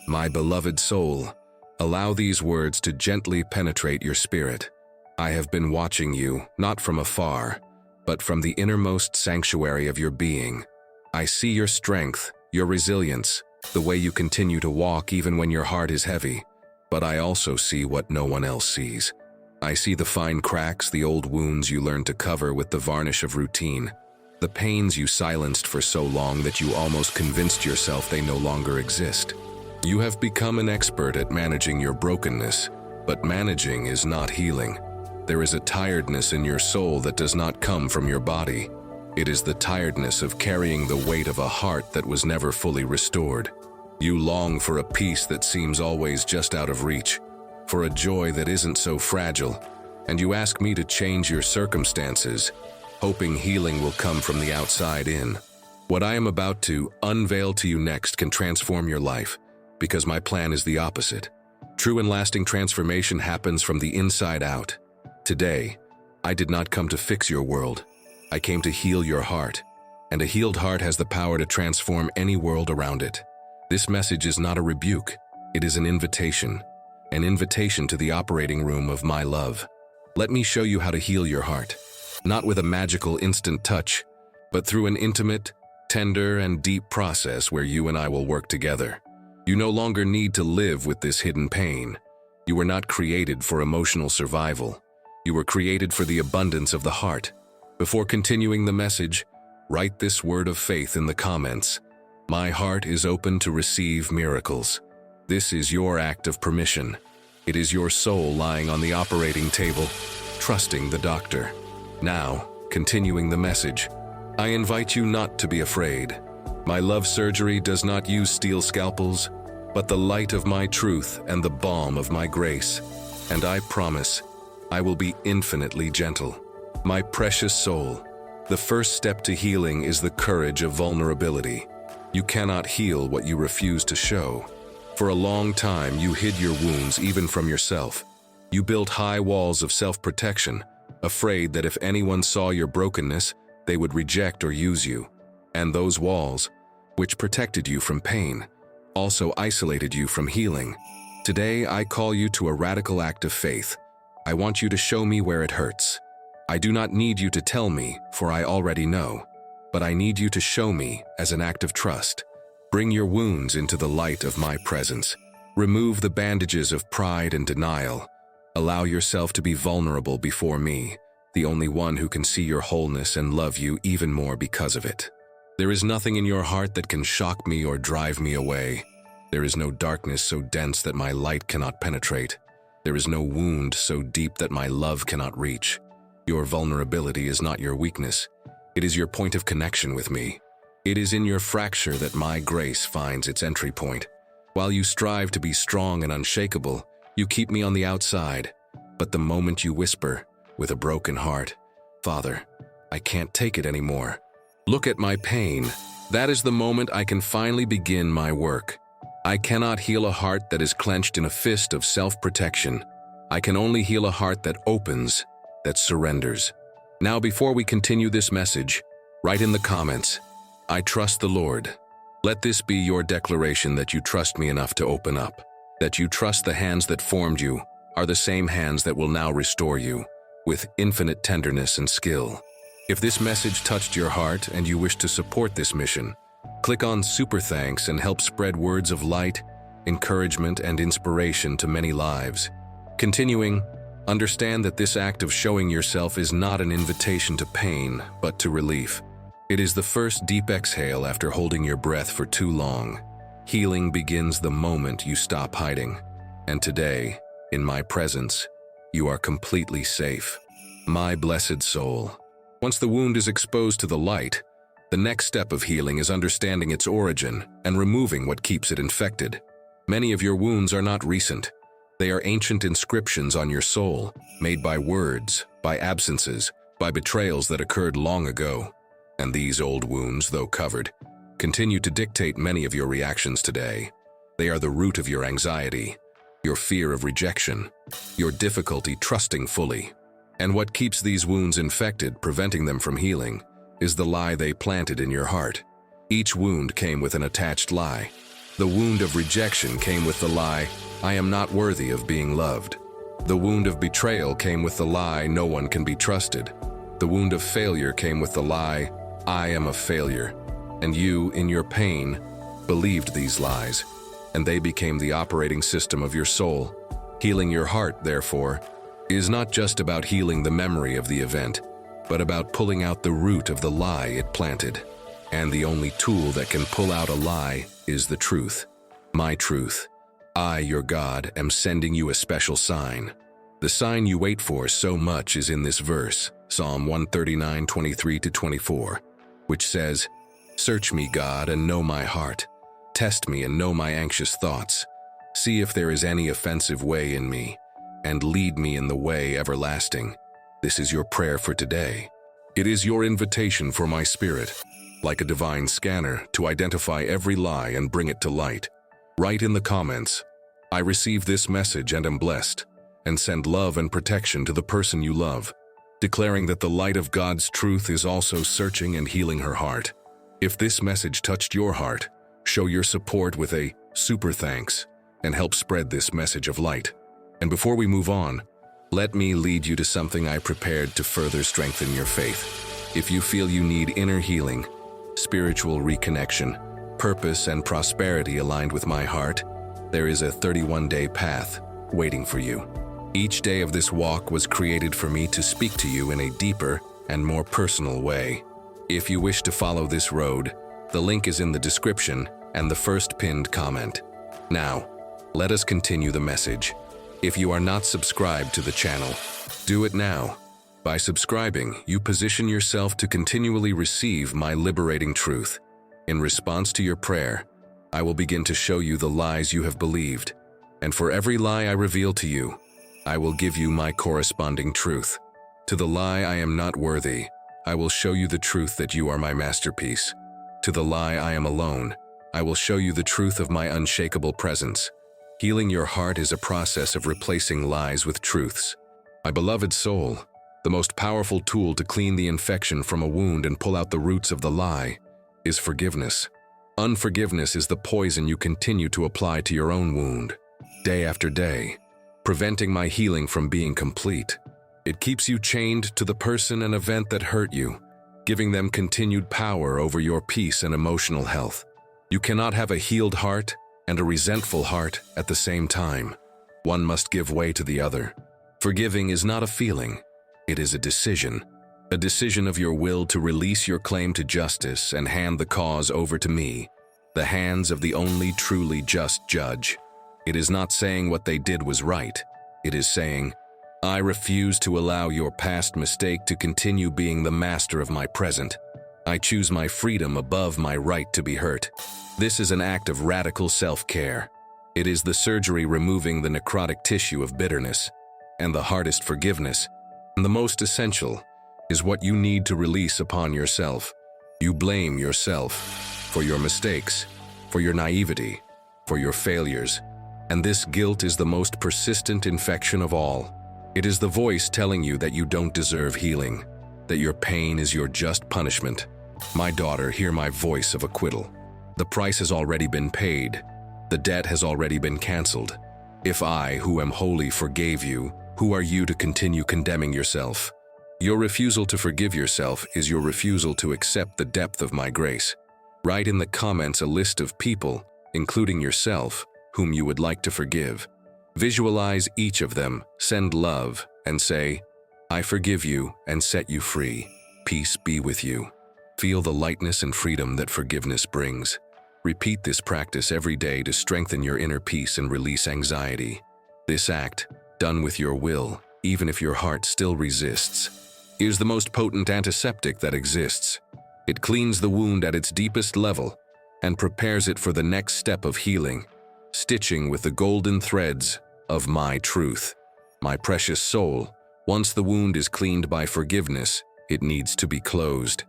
My beloved soul, allow these words to gently penetrate your spirit. I have been watching you, not from afar, but from the innermost sanctuary of your being. I see your strength, your resilience, the way you continue to walk even when your heart is heavy. But I also see what no one else sees. I see the fine cracks, the old wounds you learned to cover with the varnish of routine, the pains you silenced for so long that you almost convinced yourself they no longer exist. You have become an expert at managing your brokenness, but managing is not healing. There is a tiredness in your soul that does not come from your body. It is the tiredness of carrying the weight of a heart that was never fully restored. You long for a peace that seems always just out of reach, for a joy that isn't so fragile, and you ask me to change your circumstances, hoping healing will come from the outside in. What I am about to unveil to you next can transform your life, because my plan is the opposite. True and lasting transformation happens from the inside out. Today, I did not come to fix your world. I came to heal your heart, and a healed heart has the power to transform any world around it. This message is not a rebuke, it is an invitation to the operating room of my love. Let me show you how to heal your heart, not with a magical instant touch, but through an intimate, tender, and deep process where you and I will work together. You no longer need to live with this hidden pain. You were not created for emotional survival. You were created for the abundance of the heart. Before continuing the message, write this word of faith in the comments. My heart is open to receive miracles. This is your act of permission. It is your soul lying on the operating table, trusting the doctor. Now, continuing the message, I invite you not to be afraid. My love surgery does not use steel scalpels, but the light of my truth and the balm of my grace. And I promise, I will be infinitely gentle. My precious soul, the first step to healing is the courage of vulnerability. You cannot heal what you refuse to show. For a long time, you hid your wounds even from yourself. You built high walls of self-protection, afraid that if anyone saw your brokenness, they would reject or use you. And those walls, which protected you from pain, also isolated you from healing. Today, I call you to a radical act of faith. I want you to show me where it hurts. I do not need you to tell me, for I already know. But I need you to show me as an act of trust. Bring your wounds into the light of my presence. Remove the bandages of pride and denial. Allow yourself to be vulnerable before me, the only one who can see your wholeness and love you even more because of it. There is nothing in your heart that can shock me or drive me away. There is no darkness so dense that my light cannot penetrate. There is no wound so deep that my love cannot reach. Your vulnerability is not your weakness. It is your point of connection with me. It is in your fracture that my grace finds its entry point. While you strive to be strong and unshakable, you keep me on the outside. But the moment you whisper, with a broken heart, "Father, I can't take it anymore. Look at my pain," that is the moment I can finally begin my work. I cannot heal a heart that is clenched in a fist of self-protection. I can only heal a heart that opens, that surrenders. Now, before we continue this message, write in the comments, "I trust the Lord." Let this be your declaration that you trust me enough to open up, that you trust the hands that formed you are the same hands that will now restore you, with infinite tenderness and skill. If this message touched your heart and you wish to support this mission, click on Super Thanks and help spread words of light, encouragement, and inspiration to many lives. Continuing, understand that this act of showing yourself is not an invitation to pain, but to relief. It is the first deep exhale after holding your breath for too long. Healing begins the moment you stop hiding. And today, in my presence, you are completely safe. My blessed soul. Once the wound is exposed to the light, the next step of healing is understanding its origin and removing what keeps it infected. Many of your wounds are not recent. They are ancient inscriptions on your soul, made by words, by absences, by betrayals that occurred long ago. And these old wounds, though covered, continue to dictate many of your reactions today. They are the root of your anxiety, your fear of rejection, your difficulty trusting fully. And what keeps these wounds infected, preventing them from healing, is the lie they planted in your heart. Each wound came with an attached lie. The wound of rejection came with the lie, "I am not worthy of being loved." The wound of betrayal came with the lie, "No one can be trusted." The wound of failure came with the lie, "I am a failure." And you, in your pain, believed these lies, and they became the operating system of your soul. Healing your heart, therefore, is not just about healing the memory of the event, but about pulling out the root of the lie it planted. And the only tool that can pull out a lie is the truth. My truth. I, your God, am sending you a special sign. The sign you wait for so much is in this verse, Psalm 139:23-24, which says, "Search me, God, and know my heart. Test me and know my anxious thoughts. See if there is any offensive way in me, and lead me in the way everlasting." This is your prayer for today. It is your invitation for my spirit, like a divine scanner, to identify every lie and bring it to light. Write in the comments, "I receive this message and am blessed," and send love and protection to the person you love, declaring that the light of God's truth is also searching and healing her heart. If this message touched your heart, show your support with a super thanks and help spread this message of light. And before we move on, let me lead you to something I prepared to further strengthen your faith. If you feel you need inner healing, spiritual reconnection, purpose, and prosperity aligned with my heart, there is a 31-day path waiting for you. Each day of this walk was created for me to speak to you in a deeper and more personal way. If you wish to follow this road, the link is in the description and the first pinned comment. Now, let us continue the message. If you are not subscribed to the channel, do it now. By subscribing, you position yourself to continually receive my liberating truth. In response to your prayer, I will begin to show you the lies you have believed, and for every lie I reveal to you, I will give you my corresponding truth. To the lie, "I am not worthy," I will show you the truth that you are my masterpiece. To the lie, "I am alone," I will show you the truth of my unshakable presence. Healing your heart is a process of replacing lies with truths. My beloved soul, the most powerful tool to clean the infection from a wound and pull out the roots of the lie is forgiveness. Unforgiveness is the poison you continue to apply to your own wound, day after day, preventing my healing from being complete. It keeps you chained to the person and event that hurt you, giving them continued power over your peace and emotional health. You cannot have a healed heart and a resentful heart at the same time. One must give way to the other. Forgiving is not a feeling, it is a decision of your will to release your claim to justice and hand the cause over to me, the hands of the only truly just judge. It is not saying what they did was right. It is saying, "I refuse to allow your past mistake to continue being the master of my present. I choose my freedom above my right to be hurt." This is an act of radical self-care. It is the surgery removing the necrotic tissue of bitterness, and the hardest forgiveness, and the most essential, is what you need to release upon yourself. You blame yourself for your mistakes, for your naivety, for your failures, and this guilt is the most persistent infection of all. It is the voice telling you that you don't deserve healing, that your pain is your just punishment. My daughter, hear my voice of acquittal. The price has already been paid. The debt has already been canceled. If I, who am holy, forgave you, who are you to continue condemning yourself? Your refusal to forgive yourself is your refusal to accept the depth of my grace. Write in the comments a list of people, including yourself, whom you would like to forgive. Visualize each of them, send love, and say, "I forgive you and set you free. Peace be with you." Feel the lightness and freedom that forgiveness brings. Repeat this practice every day to strengthen your inner peace and release anxiety. This act, done with your will, even if your heart still resists, is the most potent antiseptic that exists. It cleans the wound at its deepest level and prepares it for the next step of healing, stitching with the golden threads of my truth. My precious soul, once the wound is cleaned by forgiveness, it needs to be closed.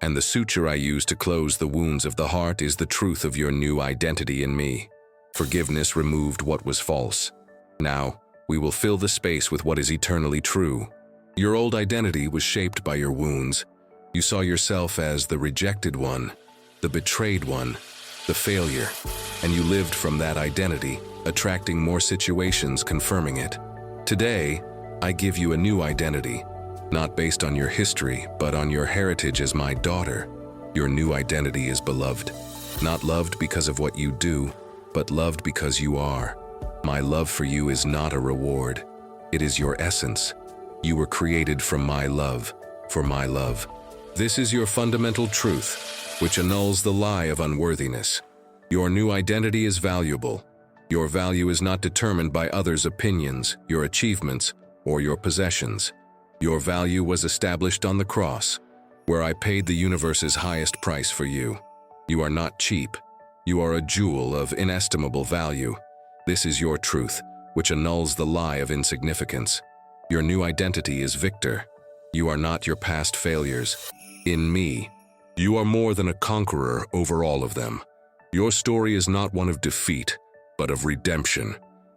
And the suture I use to close the wounds of the heart is the truth of your new identity in me. Forgiveness removed what was false. Now, we will fill the space with what is eternally true. Your old identity was shaped by your wounds. You saw yourself as the rejected one, the betrayed one, the failure, and you lived from that identity, attracting more situations confirming it. Today, I give you a new identity, not based on your history, but on your heritage as my daughter. Your new identity is beloved, not loved because of what you do, but loved because you are. My love for you is not a reward. It is your essence. You were created from my love, for my love. This is your fundamental truth, which annuls the lie of unworthiness. Your new identity is valuable. Your value is not determined by others' opinions, your achievements, or your possessions. Your value was established on the cross, where I paid the universe's highest price for you. You are not cheap. You are a jewel of inestimable value. This is your truth, which annuls the lie of insignificance. Your new identity is victor. You are not your past failures. In me, you are more than a conqueror over all of them. Your story is not one of defeat, but of redemption,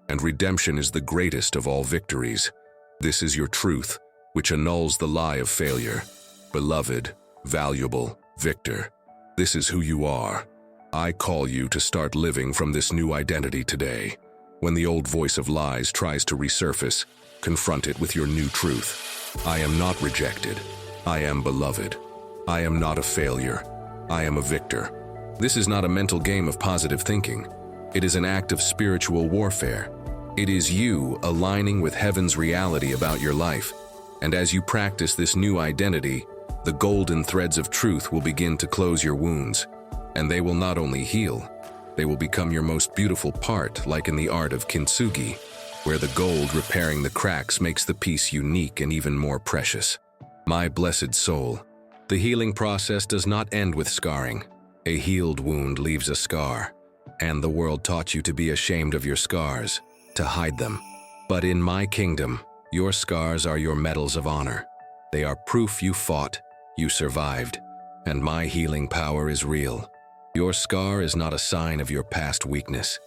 and redemption is the greatest of all victories. This is your truth, which annuls the lie of failure. Beloved, valuable, victor. This is who you are. I call you to start living from this new identity today. When the old voice of lies tries to resurface, confront it with your new truth. I am not rejected. I am beloved. I am not a failure. I am a victor. This is not a mental game of positive thinking. It is an act of spiritual warfare. It is you aligning with heaven's reality about your life. And as you practice this new identity, the golden threads of truth will begin to close your wounds. And they will not only heal, they will become your most beautiful part, like in the art of kintsugi, where the gold repairing the cracks makes the piece unique and even more precious. My blessed soul, the healing process does not end with scarring. A healed wound leaves a scar, and the world taught you to be ashamed of your scars, to hide them. But in my kingdom, your scars are your medals of honor. They are proof you fought, you survived, and my healing power is real. Your scar is not a sign of your past weakness.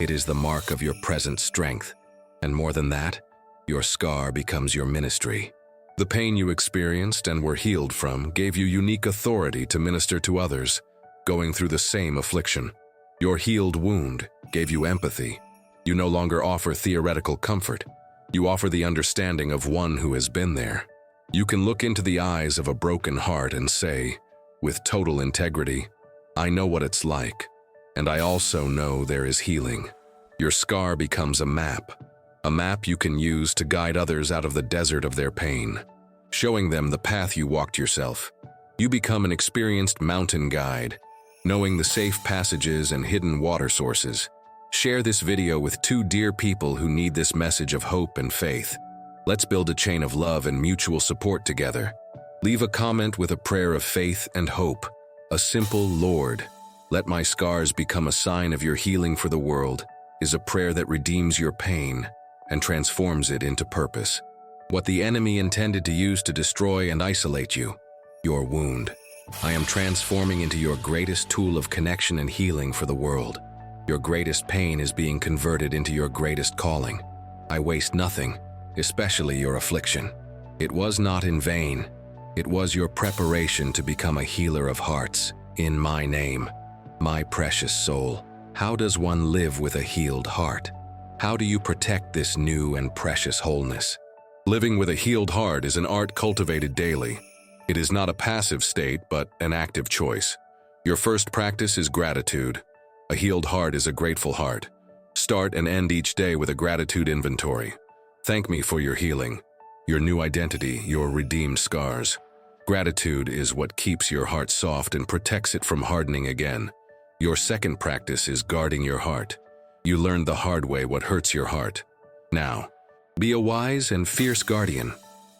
It is the mark of your present strength. And more than that, your scar becomes your ministry. The pain you experienced and were healed from gave you unique authority to minister to others, going through the same affliction. Your healed wound gave you empathy. You no longer offer theoretical comfort. You offer the understanding of one who has been there. You can look into the eyes of a broken heart and say, with total integrity, I know what it's like, and I also know there is healing. Your scar becomes a map you can use to guide others out of the desert of their pain, showing them the path you walked yourself. You become an experienced mountain guide, knowing the safe passages and hidden water sources. Share this video with 2 dear people who need this message of hope and faith. Let's build a chain of love and mutual support together. Leave a comment with a prayer of faith and hope. A simple "Lord, let my scars become a sign of your healing for the world" is a prayer that redeems your pain and transforms it into purpose. What the enemy intended to use to destroy and isolate you, your wound, I am transforming into your greatest tool of connection and healing for the world. Your greatest pain is being converted into your greatest calling. I waste nothing, especially your affliction. It was not in vain. It was your preparation to become a healer of hearts, in my name. My precious soul, how does one live with a healed heart? How do you protect this new and precious wholeness? Living with a healed heart is an art cultivated daily. It is not a passive state, but an active choice. Your first practice is gratitude. A healed heart is a grateful heart. Start and end each day with a gratitude inventory. Thank me for your healing, your new identity, your redeemed scars. Gratitude is what keeps your heart soft and protects it from hardening again. Your second practice is guarding your heart. You learned the hard way what hurts your heart. Now, be a wise and fierce guardian.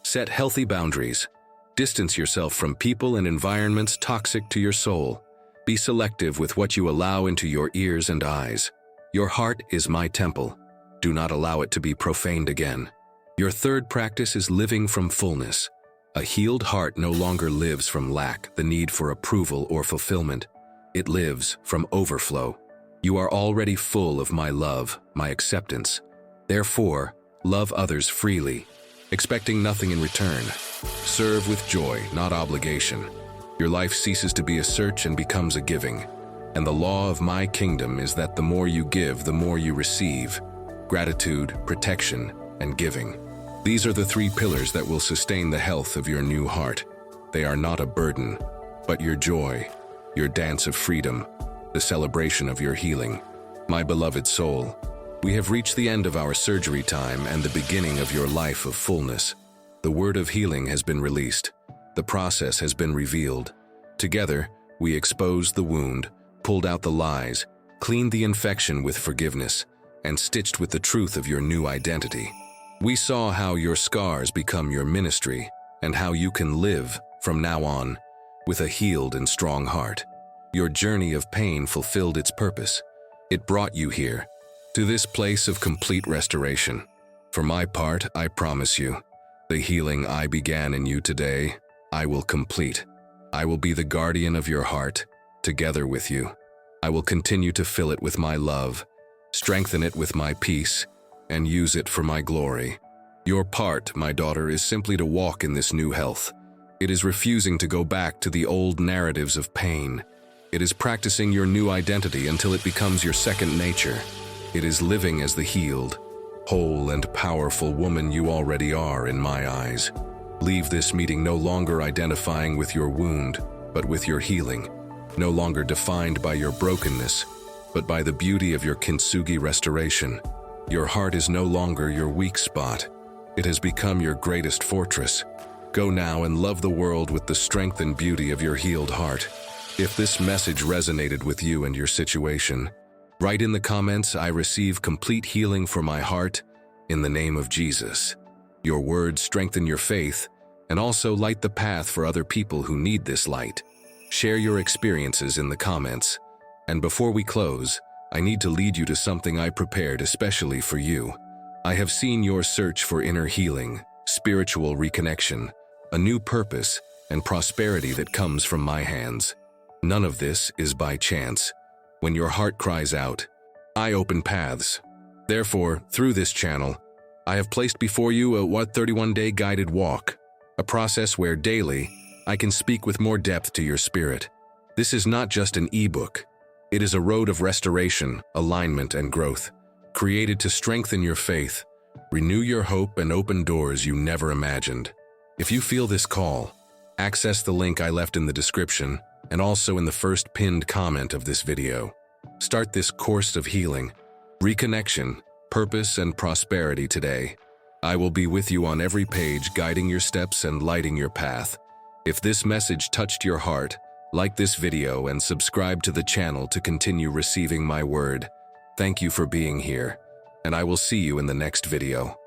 Set healthy boundaries. Distance yourself from people and environments toxic to your soul. Be selective with what you allow into your ears and eyes. Your heart is my temple. Do not allow it to be profaned again. Your third practice is living from fullness. A healed heart no longer lives from lack, the need for approval or fulfillment. It lives from overflow. You are already full of my love, my acceptance. Therefore, love others freely, expecting nothing in return. Serve with joy, not obligation. Your life ceases to be a search and becomes a giving. And the law of my kingdom is that the more you give, the more you receive. Gratitude, protection, and giving. These are the three pillars that will sustain the health of your new heart. They are not a burden, but your joy, your dance of freedom, the celebration of your healing. My beloved soul, we have reached the end of our surgery time and the beginning of your life of fullness. The word of healing has been released. The process has been revealed. Together, we exposed the wound, pulled out the lies, cleaned the infection with forgiveness, and stitched with the truth of your new identity. We saw how your scars become your ministry and how you can live, from now on, with a healed and strong heart. Your journey of pain fulfilled its purpose. It brought you here, to this place of complete restoration. For my part, I promise you, the healing I began in you today, I will complete. I will be the guardian of your heart, together with you. I will continue to fill it with my love, strengthen it with my peace, and use it for my glory. Your part, my daughter, is simply to walk in this new health. It is refusing to go back to the old narratives of pain. It is practicing your new identity until it becomes your second nature. It is living as the healed, whole and powerful woman you already are in my eyes. Leave this meeting no longer identifying with your wound, but with your healing. No longer defined by your brokenness, but by the beauty of your kintsugi restoration. Your heart is no longer your weak spot. It has become your greatest fortress. Go now and love the world with the strength and beauty of your healed heart. If this message resonated with you and your situation, write in the comments, "I receive complete healing for my heart in the name of Jesus." Your words strengthen your faith and also light the path for other people who need this light. Share your experiences in the comments. And before we close, I need to lead you to something I prepared especially for you. I have seen your search for inner healing, spiritual reconnection, a new purpose, and prosperity that comes from my hands. None of this is by chance. When your heart cries out, I open paths. Therefore, through this channel, I have placed before you a 31-day guided walk, a process where daily I can speak with more depth to your spirit. This is not just an ebook. It is a road of restoration, alignment, and growth, created to strengthen your faith, renew your hope, and open doors you never imagined. If you feel this call, access the link I left in the description and also in the first pinned comment of this video. Start this course of healing, reconnection, purpose, and prosperity today. I will be with you on every page, guiding your steps and lighting your path. If this message touched your heart, like this video and subscribe to the channel to continue receiving my word. Thank you for being here, and I will see you in the next video.